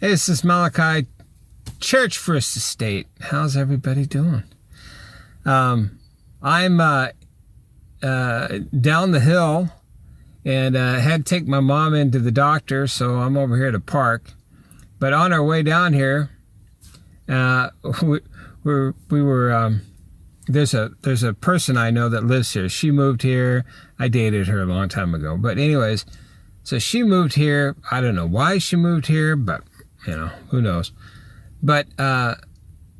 Hey, this is Malachi, Church First Estate. How's everybody doing? I'm down the hill and had to take my mom into the doctor, so I'm over here at a park. But on our way down here, we were there's a person I know that lives here. She moved here. I dated her a long time ago. But anyways, so she moved here. I don't know why she moved here, but who knows. But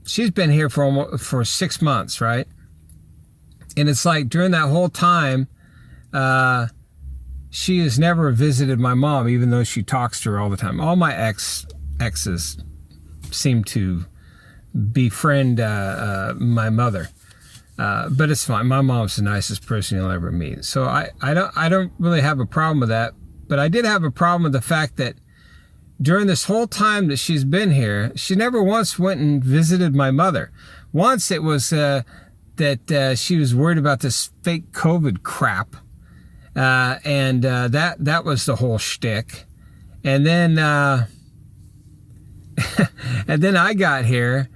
she's been here for 6 months, right? And it's like during that whole time, she has never visited my mom, even though she talks to her all the time. All my exes seem to befriend my mother. But it's fine. My mom's the nicest person you'll ever meet. So I don't really have a problem with that. But I did have a problem with the fact that during this whole time that she's been here, she never once went and visited my mother. Once it was that she was worried about this fake COVID crap. And that was the whole shtick. And then and then I got here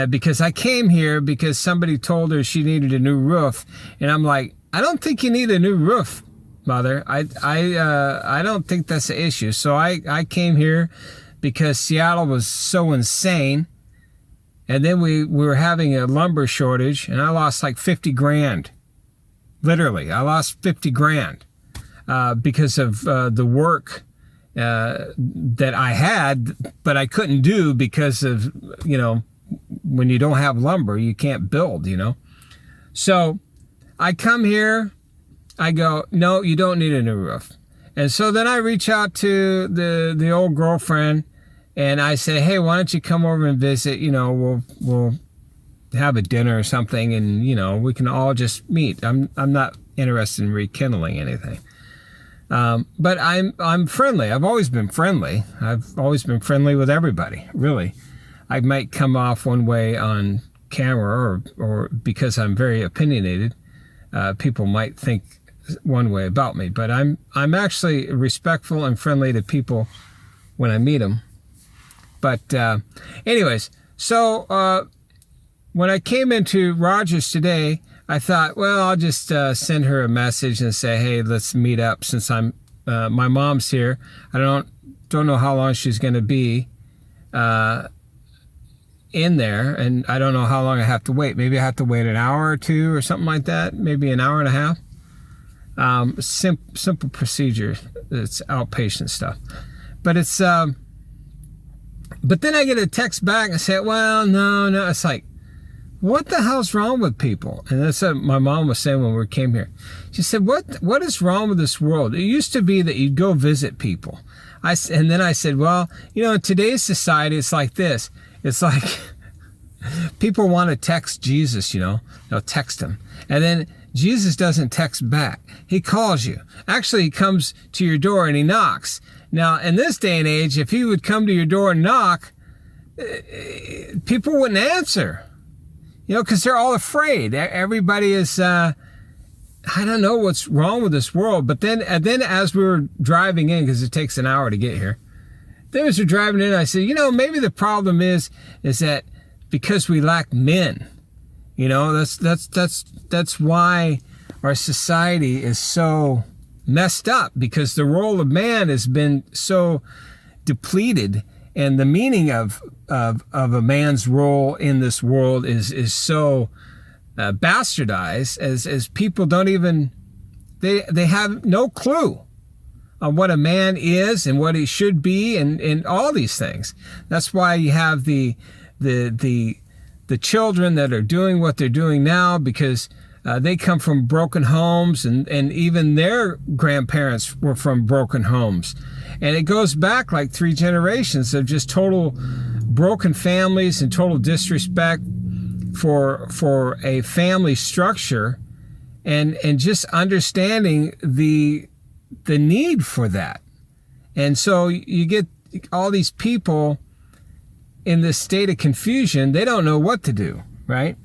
because I came here because somebody told her she needed a new roof. And I'm like, I don't think you need a new roof, Mother. I don't think that's the issue. So I came here because Seattle was so insane. And then we were having a lumber shortage, and I lost like 50 grand. Literally, I lost 50 grand because of the work that I had, but I couldn't do because of, when you don't have lumber, you can't build, So I come here, I go, no, you don't need a new roof. And so then I reach out to the old girlfriend, and I say, hey, why don't you come over and visit? We'll have a dinner or something, and we can all just meet. I'm not interested in rekindling anything. But I'm friendly. I've always been friendly. I've always been friendly with everybody, really. I might come off one way on camera or because I'm very opinionated. People might think one way about me, but I'm actually respectful and friendly to people when I meet them. But anyways, so when I came into Rogers today, I thought, well, I'll just send her a message and say, hey, let's meet up since my mom's here. I don't know how long she's going to be in there, and I don't know how long I have to wait. Maybe I have to wait an hour or two or something like that. Maybe an hour and a half. Simple procedure. It's outpatient stuff, but it's. But then I get a text back and say, well, no. It's like, what the hell's wrong with people? And that's what my mom was saying when we came here. She said, what is wrong with this world? It used to be that you'd go visit people. And then I said, well, in today's society, it's like this. It's like people want to text Jesus, they'll text him. And then Jesus doesn't text back. He calls you. Actually, he comes to your door and he knocks. Now, in this day and age, if he would come to your door and knock, people wouldn't answer. Because they're all afraid. Everybody is, I don't know what's wrong with this world. But then as we were driving in, because it takes an hour to get here, then as we're driving in, I said, maybe the problem is that because we lack men, that's why our society is so messed up, because the role of man has been so depleted. And the meaning of a man's role in this world is so bastardized as people don't even, they have no clue on what a man is and what he should be and all these things. That's why you have the children that are doing what they're doing now, because they come from broken homes, and even their grandparents were from broken homes. And it goes back like 3 generations of just total broken families and total disrespect for a family structure, and just understanding the need for that. And so you get all these people in this state of confusion. They don't know what to do, right?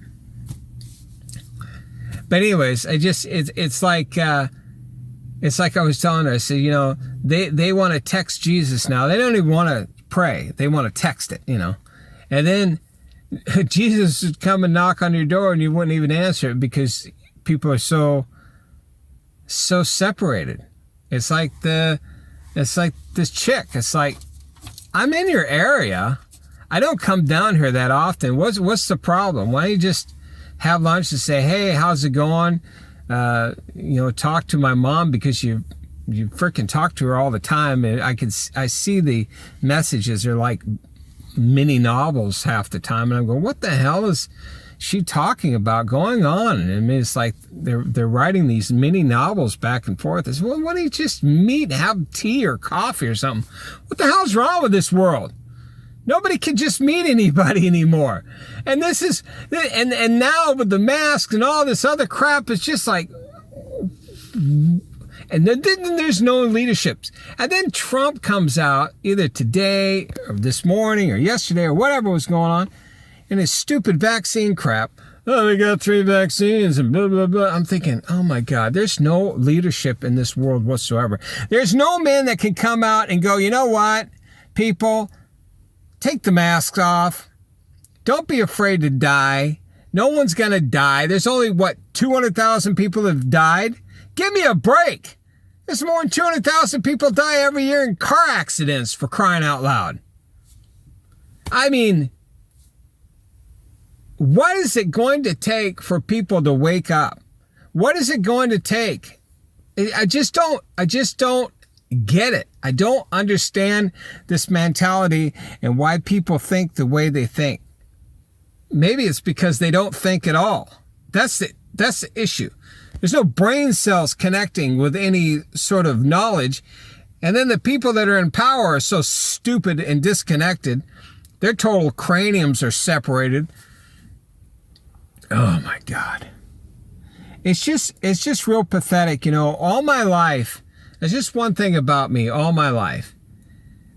But anyways, it's like I was telling her, I said, they want to text Jesus now. They don't even want to pray. They want to text it, And then Jesus would come and knock on your door and you wouldn't even answer it because people are so separated. It's like this chick. It's like, I'm in your area. I don't come down here that often. What's the problem? Why don't you just have lunch and say, hey, how's it going? Talk to my mom, because you freaking talk to her all the time. And I see the messages are like mini novels half the time. And I'm going, what the hell is she talking about going on? And I mean, it's like they're writing these mini novels back and forth. It's, well, why don't you just meet, have tea or coffee or something? What the hell's wrong with this world? Nobody can just meet anybody anymore. And this is, and now with the masks and all this other crap, it's just like, and then there's no leaderships. And then Trump comes out either today or this morning or yesterday or whatever was going on, and his stupid vaccine crap. Oh, we got 3 vaccines and blah, blah, blah. I'm thinking, oh my God, there's no leadership in this world whatsoever. There's no man that can come out and go, you know what, people, take the masks off. Don't be afraid to die. No one's going to die. There's only, 200,000 people have died? Give me a break. There's more than 200,000 people die every year in car accidents, for crying out loud. I mean, what is it going to take for people to wake up? What is it going to take? I just don't get it. I don't understand this mentality and why people think the way they think. Maybe it's because they don't think at all. That's the issue. There's no brain cells connecting with any sort of knowledge. And then the people that are in power are so stupid and disconnected. Their total craniums are separated. Oh my God. It's just real pathetic. All my life, there's just one thing about me all my life.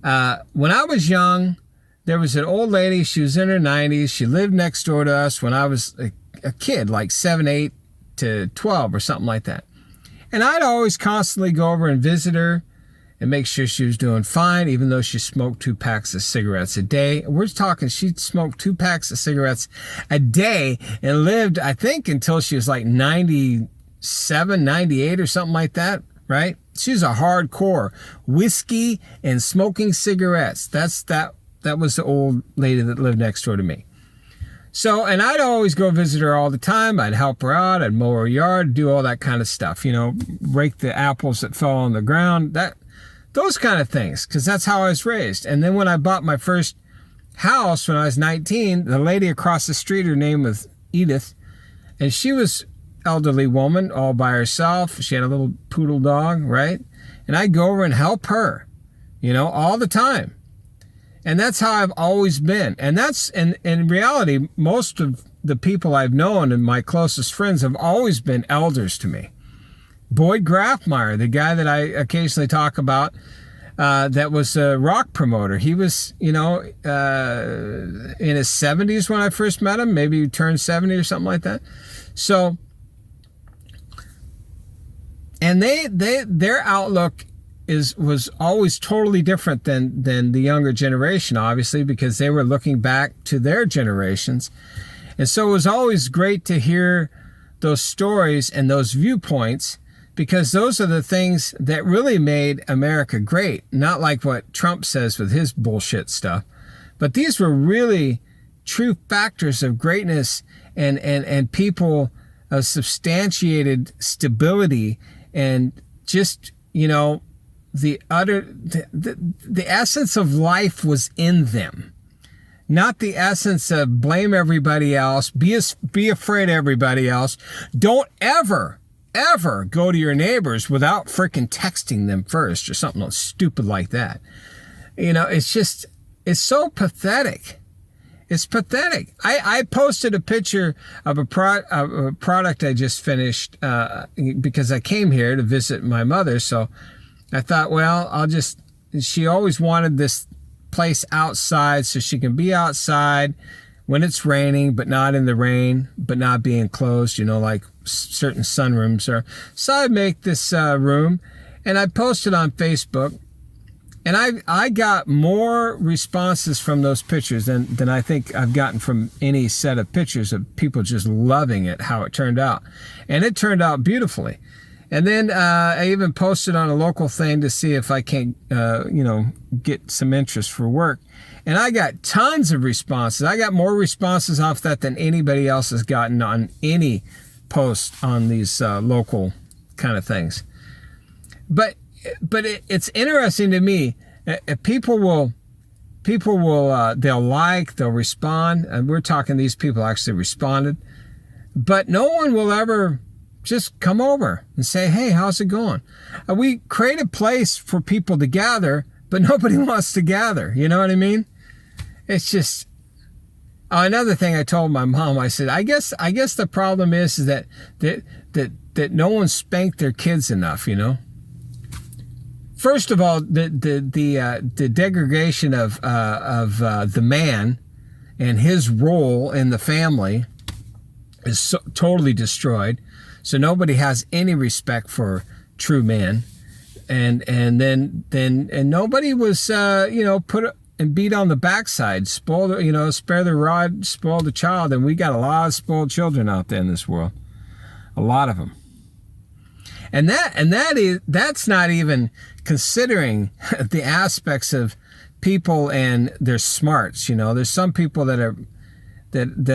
When I was young, there was an old lady. She was in her 90s. She lived next door to us when I was a kid, like 7, 8 to 12 or something like that. And I'd always constantly go over and visit her and make sure she was doing fine, even though she smoked 2 packs of cigarettes a day. We're talking, she smoked 2 packs of cigarettes a day and lived, I think, until she was like 97, 98 or something like that, right? She's a hardcore whiskey and smoking cigarettes. That was the old lady that lived next door to me. So, and I'd always go visit her all the time. I'd help her out. I'd mow her yard, do all that kind of stuff, rake the apples that fell on the ground, those kind of things, because that's how I was raised. And then when I bought my first house when I was 19, the lady across the street, her name was Edith, and she was elderly woman all by herself. She had a little poodle dog, right? And I'd go over and help her, all the time. And that's how I've always been. And that's, in reality, most of the people I've known and my closest friends have always been elders to me. Boyd Grafmeyer, the guy that I occasionally talk about, that was a rock promoter. He was, in his 70s when I first met him. Maybe he turned 70 or something like that. So, and their outlook was always totally different than the younger generation, obviously, because they were looking back to their generations. And so it was always great to hear those stories and those viewpoints, because those are the things that really made America great. Not like what Trump says with his bullshit stuff, but these were really true factors of greatness and people of substantiated stability, and just, the essence of life was in them. Not the essence of blame everybody else, be afraid of everybody else. Don't ever go to your neighbors without freaking texting them first or something stupid like that. It's so pathetic. It's pathetic. I posted a picture of a product I just finished because I came here to visit my mother. So I thought, well, she always wanted this place outside so she can be outside when it's raining, but not in the rain, but not be enclosed, like certain sunrooms are. So I make this room, and I posted on Facebook, And I got more responses from those pictures than I think I've gotten from any set of pictures of people just loving it, how it turned out. And it turned out beautifully. And then I even posted on a local thing to see if I can, get some interest for work. And I got tons of responses. I got more responses off that than anybody else has gotten on any post on these local kind of things. But it's interesting to me. People will they'll respond, and we're talking these people actually responded, but no one will ever just come over and say, hey, how's it going? We create a place for people to gather, but nobody wants to gather. You know what I mean? It's just another thing I told my mom. I said, I guess the problem is that no one spanked their kids enough. First of all, the degradation of the man and his role in the family is totally destroyed. So nobody has any respect for true men, and nobody was put and beat on the backside, spare the rod, spoil the child, and we got a lot of spoiled children out there in this world, a lot of them. And that's not even considering the aspects of people and their smarts. There's some people that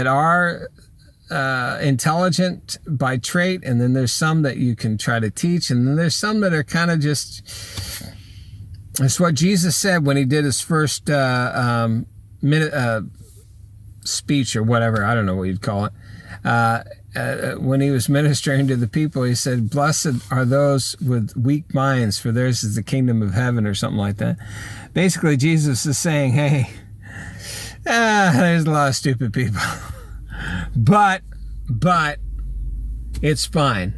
are intelligent by trait, and then there's some that you can try to teach, and then there's some that are kind of just. It's what Jesus said when he did his first speech or whatever. I don't know what you'd call it. When he was ministering to the people, he said, blessed are those with weak minds, for theirs is the kingdom of heaven, or something like that. Basically, Jesus is saying, hey, there's a lot of stupid people. but it's fine.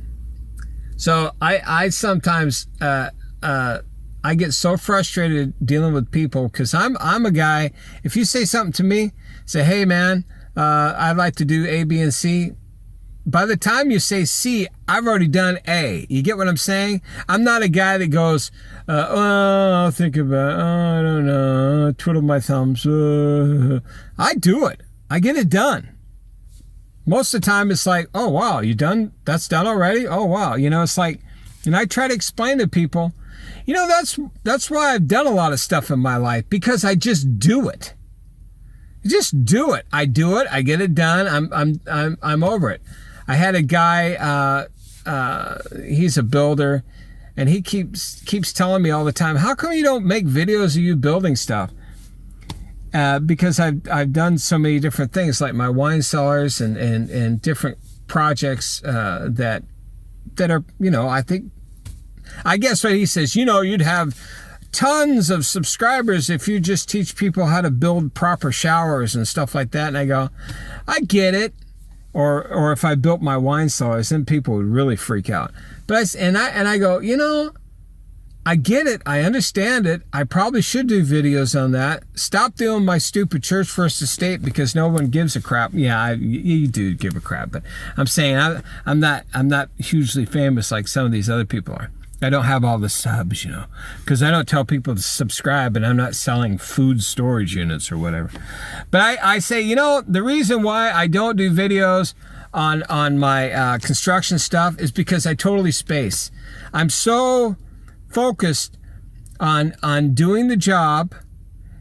So I sometimes I get so frustrated dealing with people, because I'm a guy, if you say something to me, say, hey man, I'd like to do A, B, and C. By the time you say C, I've already done A. You get what I'm saying? I'm not a guy that goes, I'll think about it. I don't know, twiddle my thumbs. I do it. I get it done. Most of the time it's like, oh wow, you done? That's done already? Oh wow. It's like, and I try to explain to people, that's why I've done a lot of stuff in my life, because I just do it. Just do it. I do it. I get it done. I'm over it. I had a guy, he's a builder, and he keeps telling me all the time, how come you don't make videos of you building stuff? Because I've done so many different things, like my wine cellars and different projects that are, I guess what he says, you'd have tons of subscribers if you just teach people how to build proper showers and stuff like that. And I go, I get it. Or if I built my wine cellars, then people would really freak out. But I go, I get it. I understand it. I probably should do videos on that. Stop doing my stupid Church First Estate because no one gives a crap. Yeah, you do give a crap, but I'm saying I'm not hugely famous like some of these other people are. I don't have all the subs, because I don't tell people to subscribe, and I'm not selling food storage units or whatever. But I say, the reason why I don't do videos on my construction stuff is because I totally space. I'm so focused on doing the job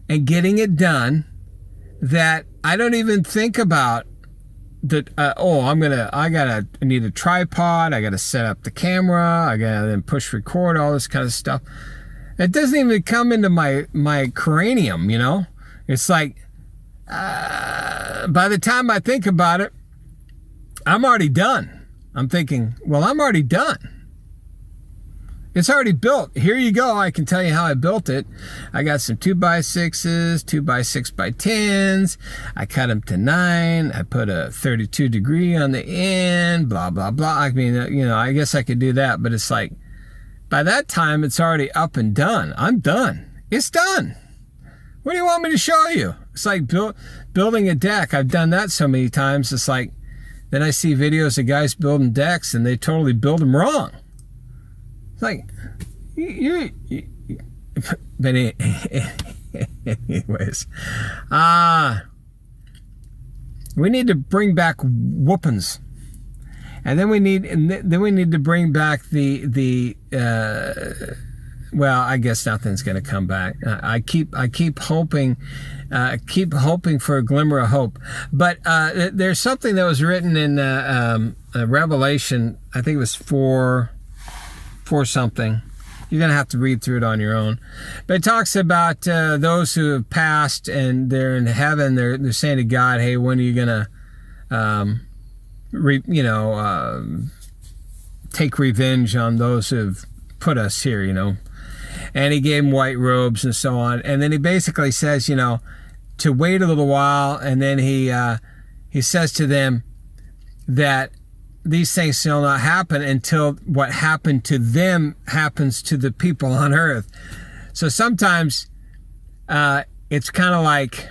and getting it done that I don't even think about that. I need a tripod. I gotta set up the camera. I gotta then push record, all this kind of stuff. It doesn't even come into my cranium. It's like by the time I think about it, I'm already done. I'm thinking, well, I'm already done. It's already built. Here you go. I can tell you how I built it. I got some 2x6s, 2x6x10s. I cut them to 9. I put a 32 degree on the end, blah, blah, blah. I mean, I guess I could do that, but it's like, by that time, it's already up and done. I'm done. It's done. What do you want me to show you? It's like building a deck. I've done that so many times. It's like, then I see videos of guys building decks and they totally build them wrong. It's like, But anyways, we need to bring back whoopings, and then we need to bring back the well, I guess nothing's going to come back. I keep hoping for a glimmer of hope. But there's something that was written in Revelation. I think it was 4 something. You're going to have to read through it on your own. But it talks about those who have passed and they're in heaven. They're saying to God, "Hey, when are you going to, take revenge on those who have put us here, And he gave them white robes and so on. And then he basically says, to wait a little while. And then he says to them that these things shall not happen until what happened to them happens to the people on earth. So sometimes it's kind of like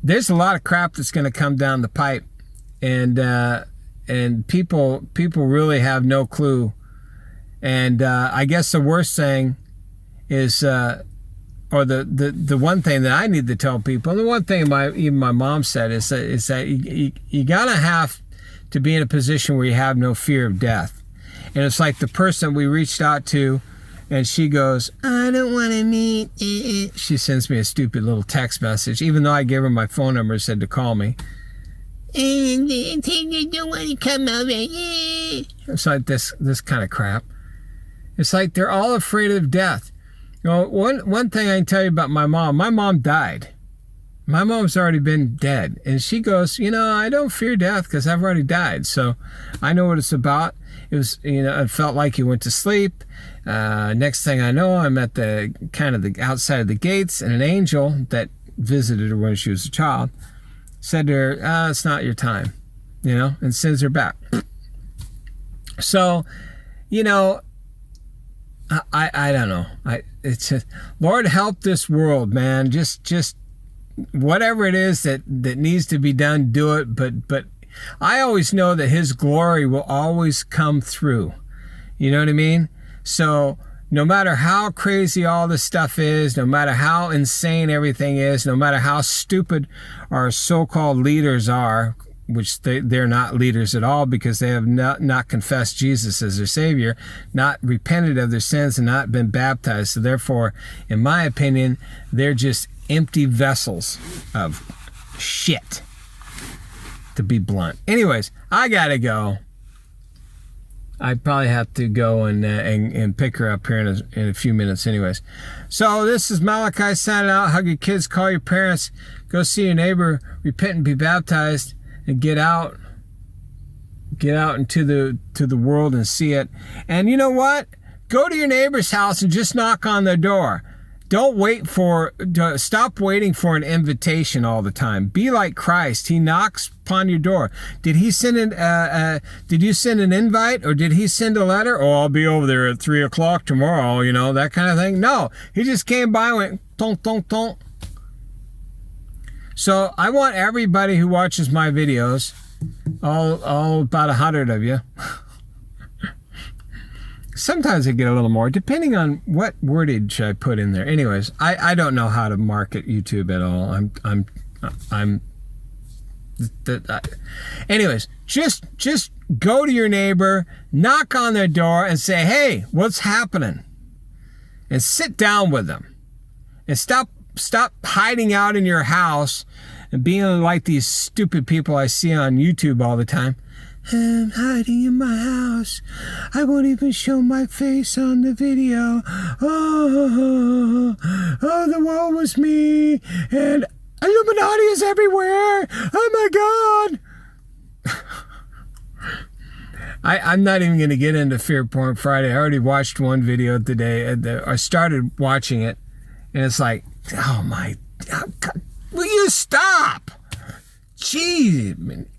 there's a lot of crap that's going to come down the pipe, and people really have no clue. And I guess the worst thing is, or the one thing that I need to tell people, and the one thing even my mom said is that you gotta have to be in a position where you have no fear of death. And it's like the person we reached out to, and she goes, "I don't want to meet." She sends me a stupid little text message, even though I gave her my phone number and said to call me. And they don't want to come over. It's like this kind of crap. It's like they're all afraid of death. One thing I can tell you about my mom died. My mom's already been dead. And she goes, I don't fear death because I've already died. So I know what it's about. It was, it felt like you went to sleep. Next thing I know, I'm at the outside of the gates, and an angel that visited her when she was a child said to her, "It's not your time," and sends her back. So, I don't know. It's just, Lord, help this world, man. Just whatever it is that needs to be done, do it. But I always know that His glory will always come through. You know what I mean? So no matter how crazy all this stuff is, no matter how insane everything is, no matter how stupid our so-called leaders are, which they're not leaders at all because they have not confessed Jesus as their Savior, not repented of their sins, and not been baptized. So therefore, in my opinion, they're just empty vessels of shit, to be blunt. Anyways, I gotta go. I probably have to go and pick her up here in a few minutes anyways. So this is Malachi signing out. Hug your kids, call your parents, go see your neighbor, repent and be baptized, and get out into the world and see it. And you know what? Go to your neighbor's house and just knock on their door. Stop waiting for an invitation all the time. Be like Christ. He knocks upon your door. Did he send did you send an invite, or did he send a letter? "Oh, I'll be over there at 3:00 tomorrow," that kind of thing. No, he just came by and went tonk, tonk, tonk. So I want everybody who watches my videos, all about 100 of you. Sometimes I get a little more, depending on what wordage I put in there. Anyways, I don't know how to market YouTube at all. Anyways, just go to your neighbor, knock on their door, and say, "Hey, what's happening?" And sit down with them, and stop hiding out in your house and being like these stupid people I see on YouTube all the time. "I'm hiding in my house. I won't even show my face on the video. Oh, the woe was me. And Illuminati is everywhere. Oh my God." I'm not even going to get into Fear Porn Friday. I already watched one video today. I started watching it, and it's like, oh my God, will you stop? Gee,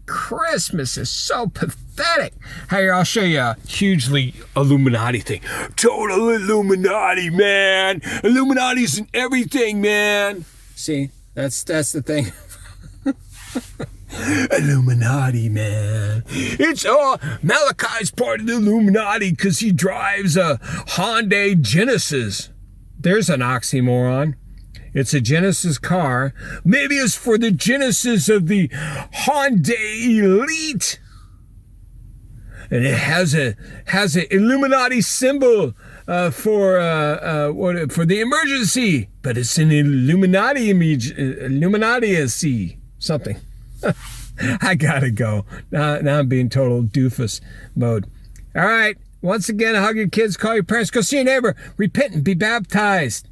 Christmas is so pathetic. Hey, I'll show you a hugely Illuminati thing. Total Illuminati, man. Illuminati's in everything, man. See, that's the thing. Illuminati, man. It's Malachi's part of the Illuminati because he drives a Hyundai Genesis. There's an oxymoron. It's a Genesis car. Maybe it's for the Genesis of the Hyundai Elite. And it has a Illuminati symbol for the emergency, but it's an Illuminati something. I gotta go. Now I'm being total doofus mode. All right. Once again, hug your kids, call your parents, go see your neighbor, repent and be baptized.